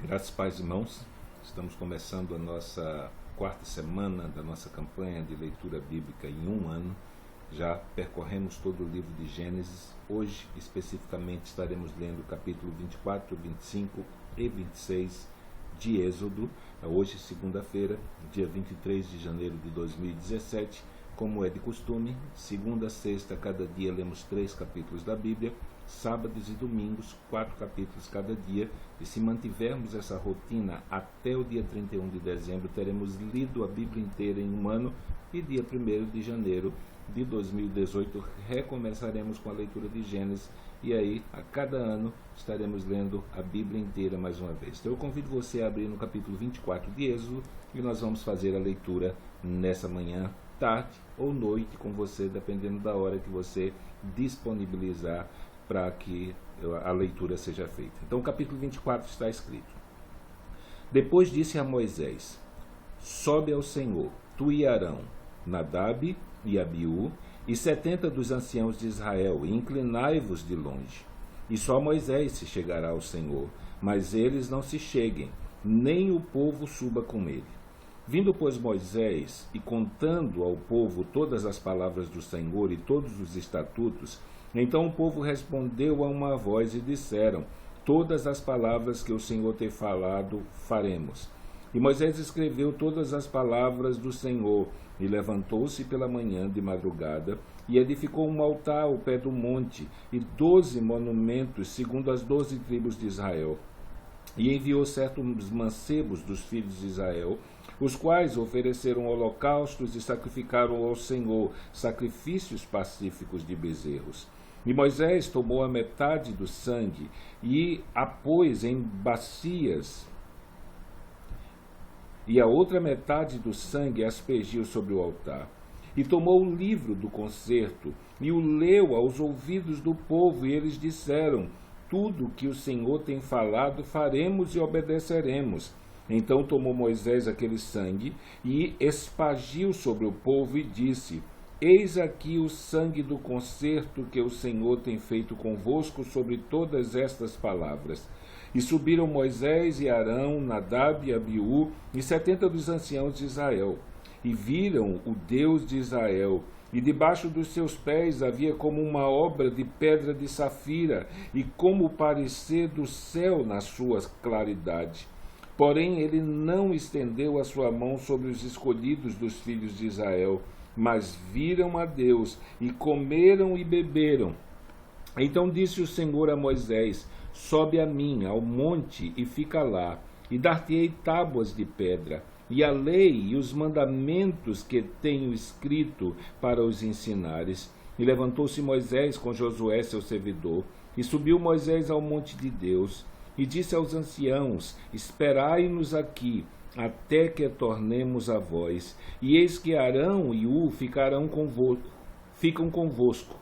Graças, pais e irmãos, estamos começando a nossa quarta semana da nossa campanha de leitura bíblica em um ano. Já percorremos todo o livro de Gênesis. Hoje, especificamente, estaremos lendo o capítulo 24, 25 e 26 de Êxodo. Hoje, segunda-feira, dia 23 de janeiro de 2017. Como é de costume, segunda a sexta, cada dia lemos 3 capítulos da Bíblia. Sábados e domingos, 4 capítulos cada dia, e se mantivermos essa rotina até o dia 31 de dezembro, teremos lido a Bíblia inteira em um ano, e dia 1º de janeiro de 2018 recomeçaremos com a leitura de Gênesis, e aí a cada ano estaremos lendo a Bíblia inteira mais uma vez. Então eu convido você a abrir no capítulo 24 de Êxodo, e nós vamos fazer a leitura nessa manhã, tarde ou noite com você, dependendo da hora que você disponibilizar para que a leitura seja feita. Então, o capítulo 24 está escrito: Depois disse a Moisés: Sobe ao Senhor, tu e Arão, Nadab e Abiú, e 70 dos anciãos de Israel, e inclinai-vos de longe. E só Moisés se chegará ao Senhor, mas eles não se cheguem, nem o povo suba com ele. Vindo, pois, Moisés, e contando ao povo todas as palavras do Senhor e todos os estatutos, então o povo respondeu a uma voz e disseram: Todas as palavras que o Senhor tem falado, faremos. E Moisés escreveu todas as palavras do Senhor, e levantou-se pela manhã de madrugada, e edificou um altar ao pé do monte, e 12 monumentos, segundo as 12 tribos de Israel. E enviou certos mancebos dos filhos de Israel, os quais ofereceram holocaustos e sacrificaram ao Senhor sacrifícios pacíficos de bezerros. E Moisés tomou a metade do sangue e a pôs em bacias, e a outra metade do sangue aspergiu sobre o altar. E tomou o livro do concerto e o leu aos ouvidos do povo, e eles disseram: Tudo o que o Senhor tem falado faremos e obedeceremos. Então tomou Moisés aquele sangue e espargiu sobre o povo e disse: Eis aqui o sangue do concerto que o Senhor tem feito convosco sobre todas estas palavras. E subiram Moisés e Arão, Nadab e Abiú, e 70 dos anciãos de Israel, e viram o Deus de Israel, e debaixo dos seus pés havia como uma obra de pedra de safira, e como o parecer do céu na sua claridade. Porém ele não estendeu a sua mão sobre os escolhidos dos filhos de Israel, mas viram a Deus, e comeram e beberam. Então disse o Senhor a Moisés: Sobe a mim ao monte e fica lá, e dar-te-ei tábuas de pedra, e a lei e os mandamentos que tenho escrito para os ensinares. E levantou-se Moisés com Josué seu servidor, e subiu Moisés ao monte de Deus, e disse aos anciãos: Esperai-nos aqui, até que tornemos a vós, e eis que Arão e Hu ficam convosco.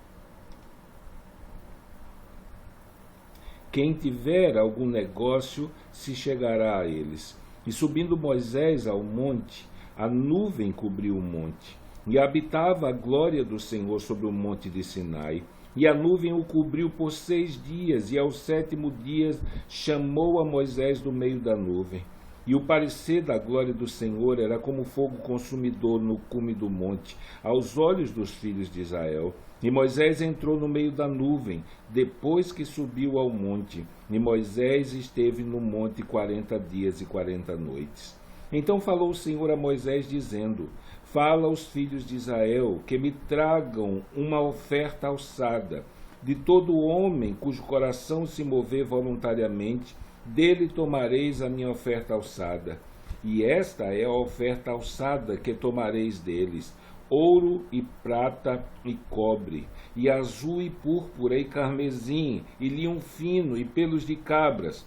Quem tiver algum negócio se chegará a eles. E subindo Moisés ao monte, a nuvem cobriu o monte, e habitava a glória do Senhor sobre o monte de Sinai. E a nuvem o cobriu por 6 dias, e ao 7º dia chamou a Moisés do meio da nuvem. E o parecer da glória do Senhor era como fogo consumidor no cume do monte, aos olhos dos filhos de Israel. E Moisés entrou no meio da nuvem, depois que subiu ao monte. E Moisés esteve no monte 40 dias e 40 noites. Então falou o Senhor a Moisés, dizendo: Fala aos filhos de Israel que me tragam uma oferta alçada. De todo homem cujo coração se mover voluntariamente, dele tomareis a minha oferta alçada. E esta é a oferta alçada que tomareis deles: ouro e prata e cobre, e azul e púrpura e carmesim, e linho fino, e pelos de cabras,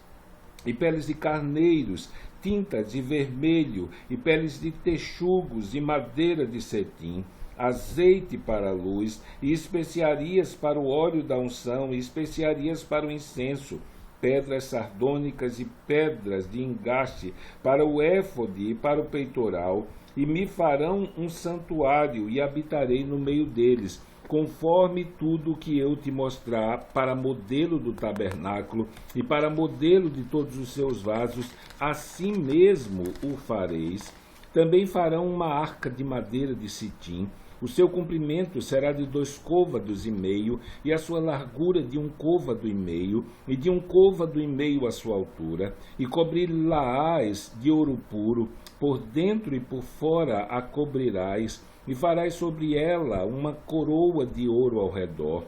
e peles de carneiros, tintas de vermelho, e peles de texugos, e madeira de cetim, azeite para a luz, e especiarias para o óleo da unção, e especiarias para o incenso, pedras sardônicas e pedras de engaste para o éfode e para o peitoral, e me farão um santuário, e habitarei no meio deles. conforme tudo que eu te mostrar, para modelo do tabernáculo e para modelo de todos os seus vasos, assim mesmo o fareis. Também farão uma arca de madeira de citim. O seu comprimento será de 2 côvados e meio, e a sua largura de 1 côvado e meio, e de 1 côvado e meio a sua altura, e cobri-la-ás de ouro puro, por dentro e por fora a cobrirás, e farás sobre ela uma coroa de ouro ao redor.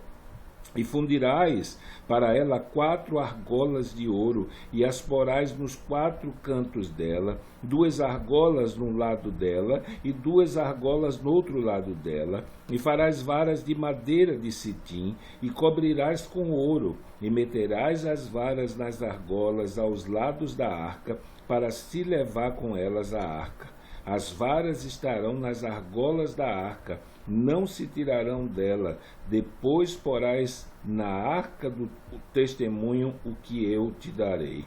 E fundirás para ela 4 argolas de ouro, e as porás nos 4 cantos dela, 2 argolas num lado dela, e 2 argolas no outro lado dela. E farás varas de madeira de citim, e cobrirás com ouro, e meterás as varas nas argolas aos lados da arca, para se levar com elas a arca. As varas estarão nas argolas da arca, não se tirarão dela. Depois porás na arca do testemunho o que eu te darei.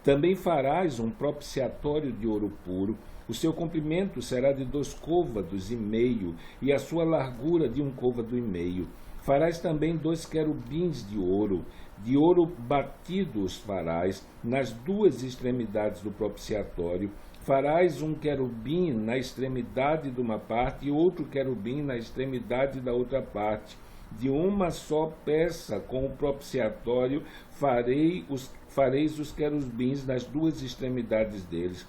Também farás um propiciatório de ouro puro. O seu comprimento será de 2 côvados e meio, e a sua largura de 1 côvado e meio. Farás também 2 querubins de ouro batido os farás nas 2 extremidades do propiciatório. Farás um querubim na extremidade de uma parte e outro querubim na extremidade da outra parte. De uma só peça com o propiciatório fareis os querubins nas 2 extremidades deles.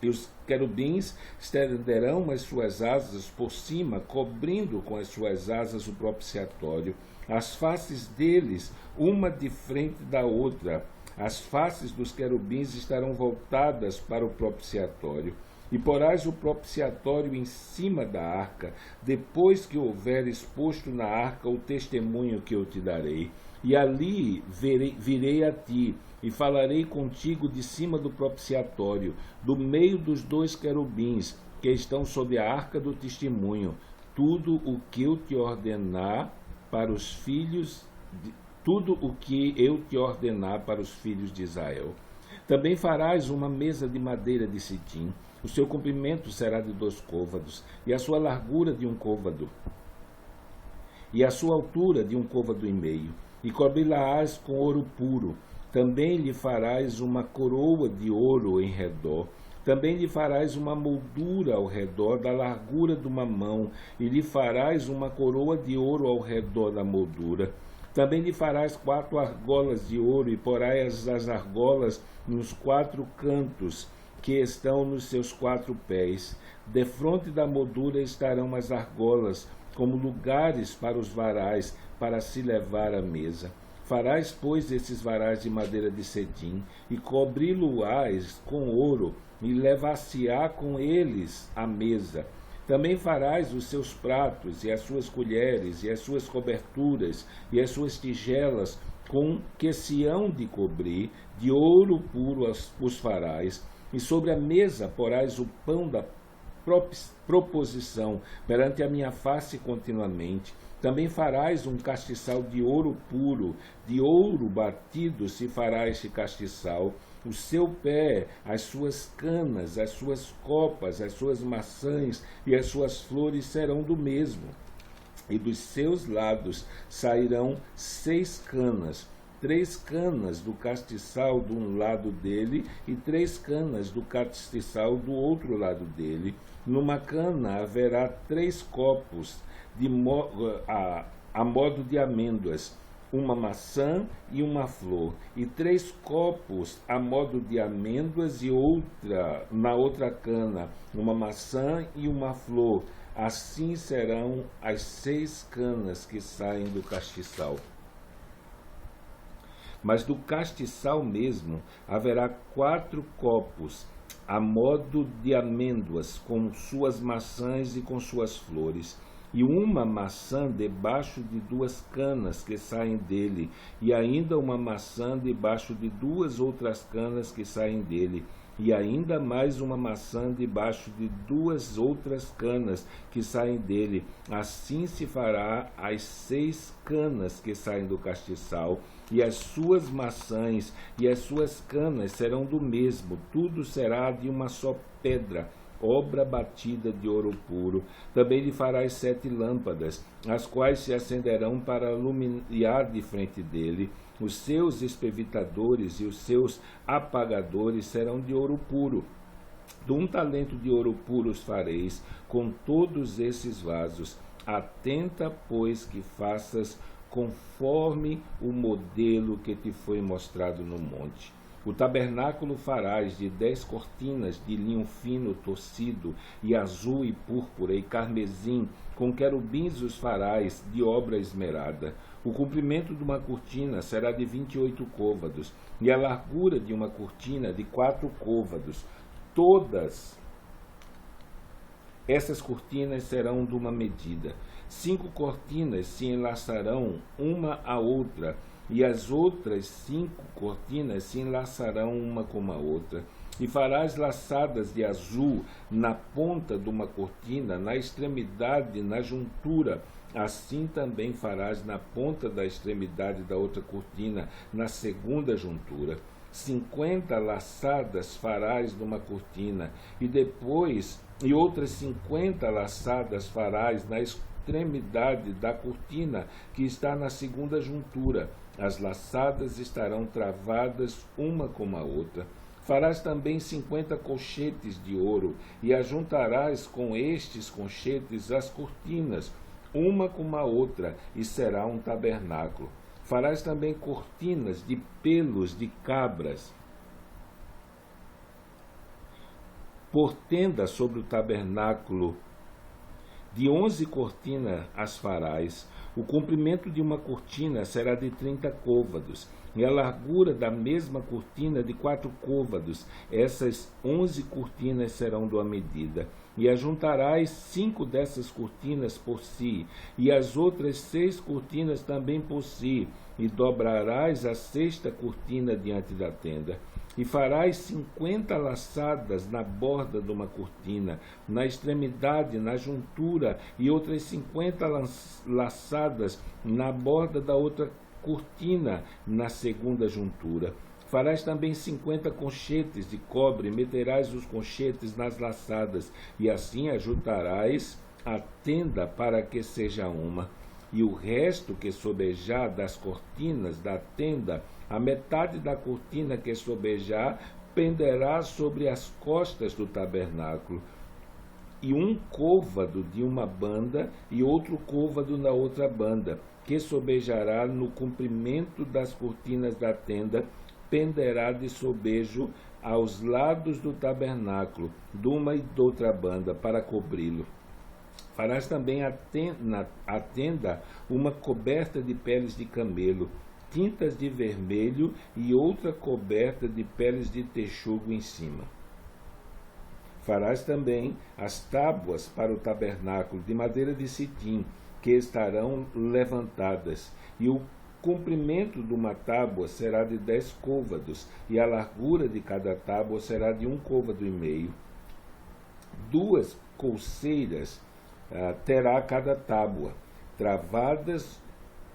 E os querubins estenderão as suas asas por cima, cobrindo com as suas asas o propiciatório. As faces deles, uma de frente da outra. As faces dos querubins estarão voltadas para o propiciatório. E porás o propiciatório em cima da arca, depois que houveres posto na arca o testemunho que eu te darei. E ali virei a ti, e falarei contigo de cima do propiciatório, do meio dos 2 querubins, que estão sob a arca do testemunho, tudo o que eu te ordenar para os filhos de Israel. Também farás uma mesa de madeira de citim. O seu comprimento será de 2 côvados, e a sua largura de 1 côvado, e a sua altura de 1 côvado e meio. E cobri-la-ás com ouro puro. Também lhe farás uma coroa de ouro em redor. Também lhe farás uma moldura ao redor da largura de uma mão, e lhe farás uma coroa de ouro ao redor da moldura. Também lhe farás 4 argolas de ouro, e porás as argolas nos 4 cantos, que estão nos seus 4 pés. Defronte da moldura estarão as argolas, como lugares para os varais, para se levar à mesa. Farás, pois, esses varais de madeira de cetim, e cobri-lo-ás com ouro, e levar-se-á com eles à mesa. Também farás os seus pratos, e as suas colheres, e as suas coberturas, e as suas tigelas, com que se hão de cobrir, de ouro puro os farás. E sobre a mesa porás o pão da proposição perante a minha face continuamente. Também farás um castiçal de ouro puro, de ouro batido se fará este castiçal. O seu pé, as suas canas, as suas copas, as suas maçãs e as suas flores serão do mesmo. E dos seus lados sairão 6 canas, 3 canas do castiçal de um lado dele e 3 canas do castiçal do outro lado dele. Numa cana haverá 3 copos a modo de amêndoas, uma maçã e uma flor, e 3 copos a modo de amêndoas e na outra cana, uma maçã e uma flor. Assim serão as 6 canas que saem do castiçal. Mas do castiçal mesmo haverá 4 copos, a modo de amêndoas, com suas maçãs e com suas flores, e uma maçã debaixo de 2 canas que saem dele, e ainda uma maçã debaixo de 2 outras canas que saem dele, e ainda mais uma maçã debaixo de 2 outras canas que saem dele. Assim se fará as 6 canas que saem do castiçal, e as suas maçãs e as suas canas serão do mesmo, tudo será de uma só pedra, obra batida de ouro puro. Também lhe farás 7 lâmpadas, as quais se acenderão para alumiar de frente dele. Os seus espevitadores e os seus apagadores serão de ouro puro. De 1 talento de ouro puro os fareis com todos esses vasos. Atenta, pois, que faças conforme o modelo que te foi mostrado no monte. O tabernáculo farás de 10 cortinas de linho fino torcido, e azul e púrpura e carmesim, com querubins os farás de obra esmerada. O comprimento de uma cortina será de 28 côvados, e a largura de uma cortina de 4 côvados. Todas essas cortinas serão de uma medida. 5 cortinas se enlaçarão uma à outra, e as outras 5 cortinas se enlaçarão uma com a outra. E farás laçadas de azul na ponta de uma cortina, na extremidade, na juntura. Assim também farás na ponta da extremidade da outra cortina, na segunda juntura. 50 laçadas farás numa cortina, e outras 50 laçadas farás na extremidade da cortina que está na segunda juntura. As laçadas estarão travadas uma com a outra. Farás também 50 colchetes de ouro, e ajuntarás com estes colchetes as cortinas, uma com a outra, e será um tabernáculo. Farás também cortinas de pelos de cabras, por tenda sobre o tabernáculo. De 11 cortinas as farás. O comprimento de uma cortina será de 30 côvados, e a largura da mesma cortina de 4 côvados. Essas 11 cortinas serão de uma medida. E ajuntarás 5 dessas cortinas por si, e as outras 6 cortinas também por si, e dobrarás a 6ª cortina diante da tenda. E farás 50 laçadas na borda de uma cortina, na extremidade, na juntura, e outras 50 laçadas na borda da outra cortina, na segunda juntura. Farás também 50 conchetes de cobre, e meterás os conchetes nas laçadas, e assim ajuntarás a tenda para que seja uma. E o resto que sobejar das cortinas da tenda, a metade da cortina que sobejar, penderá sobre as costas do tabernáculo, e um côvado de uma banda e outro côvado na outra banda, que sobejará no comprimento das cortinas da tenda, penderá de sobejo aos lados do tabernáculo, de uma e de outra banda, para cobri-lo. Farás também a tenda uma coberta de peles de camelo, tintas de vermelho, e outra coberta de peles de texugo em cima. Farás também as tábuas para o tabernáculo de madeira de citim, que estarão levantadas, e o comprimento de uma tábua será de 10 côvados, e a largura de cada tábua será de 1 côvado e meio. 2 colcheiras terá cada tábua, travadas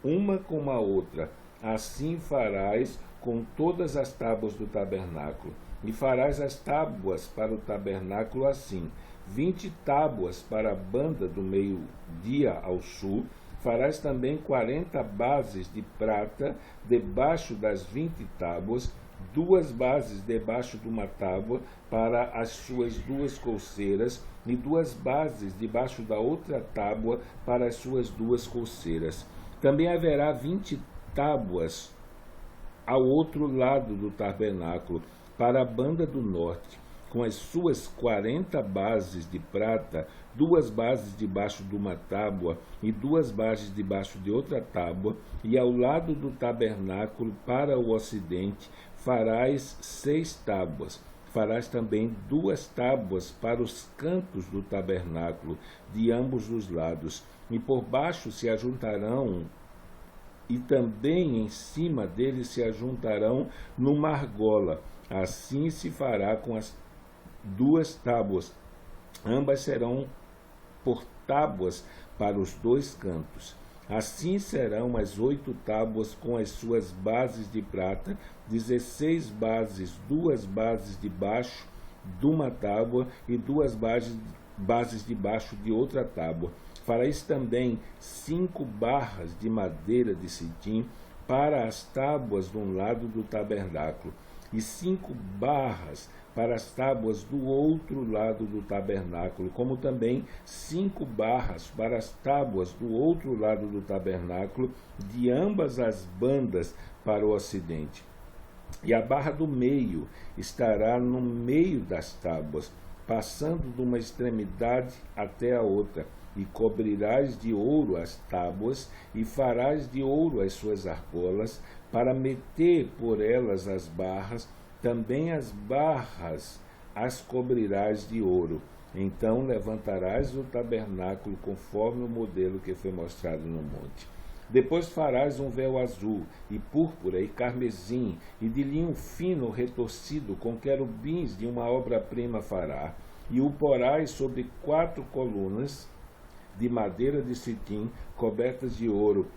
uma com a outra. Assim farás com todas as tábuas do tabernáculo. E farás as tábuas para o tabernáculo assim: 20 tábuas para a banda do meio-dia ao sul. Farás também 40 bases de prata debaixo das 20 tábuas, 2 bases debaixo de uma tábua para as suas 2 colcheiras, e 2 bases debaixo da outra tábua para as suas 2 colcheiras. Também haverá 20 tábuas ao outro lado do tabernáculo, para a banda do norte, com as suas 40 bases de prata, 2 bases debaixo de uma tábua e 2 bases debaixo de outra tábua, e ao lado do tabernáculo, para o ocidente, farás 6 tábuas. Farás também 2 tábuas para os cantos do tabernáculo, de ambos os lados, e por baixo se ajuntarão, e também em cima deles se ajuntarão numa argola. Assim se fará com as 2 tábuas. Ambas serão por tábuas para os 2 cantos. Assim serão as 8 tábuas com as suas bases de prata, 16 bases, 2 bases debaixo de uma tábua e 2 bases debaixo de outra tábua. Fareis também 5 barras de madeira de cetim para as tábuas de um lado do tabernáculo, e 5 barras para as tábuas do outro lado do tabernáculo, como também 5 barras para as tábuas do outro lado do tabernáculo, de ambas as bandas para o ocidente. E a barra do meio estará no meio das tábuas, passando de uma extremidade até a outra, e cobrirás de ouro as tábuas, e farás de ouro as suas argolas, para meter por elas as barras, também as barras as cobrirás de ouro. Então levantarás o tabernáculo conforme o modelo que foi mostrado no monte. Depois farás um véu azul, e púrpura, e carmesim, e de linho fino retorcido, com querubins de uma obra-prima fará, e o porás sobre 4 colunas de madeira de cetim, cobertas de ouro.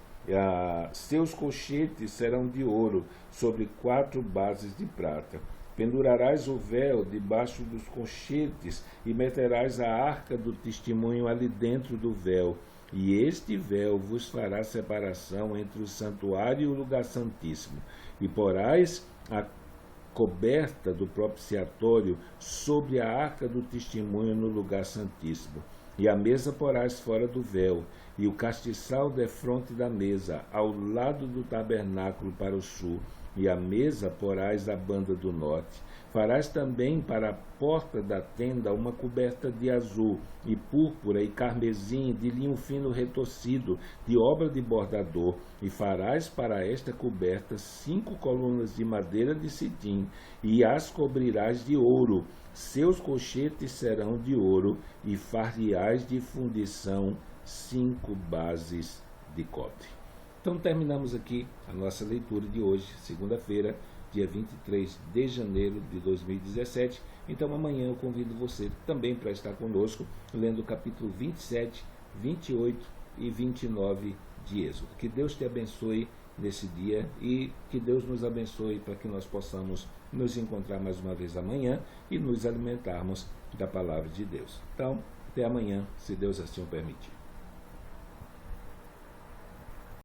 Seus colchetes serão de ouro, sobre 4 bases de prata. Pendurarás o véu debaixo dos colchetes, e meterás a arca do testemunho ali dentro do véu. E este véu vos fará separação entre o santuário e o lugar santíssimo. E porás a coberta do propiciatório sobre a arca do testemunho no lugar santíssimo. E a mesa porás fora do véu, e o castiçal defronte da mesa, ao lado do tabernáculo para o sul, e a mesa porás à banda do norte. Farás também para a porta da tenda uma coberta de azul, e púrpura, e carmesim, de linho fino retorcido, de obra de bordador, e farás para esta coberta 5 colunas de madeira de cetim, e as cobrirás de ouro. Seus colchetes serão de ouro, e far-lhe-ás de fundição 5 bases de cobre. Então terminamos aqui a nossa leitura de hoje, segunda-feira, dia 23 de janeiro de 2017. Então amanhã eu convido você também para estar conosco, lendo o capítulo 27, 28 e 29 de Êxodo. Que Deus te abençoe nesse dia e que Deus nos abençoe para que nós possamos nos encontrar mais uma vez amanhã e nos alimentarmos da palavra de Deus. Então, até amanhã, se Deus assim o permitir.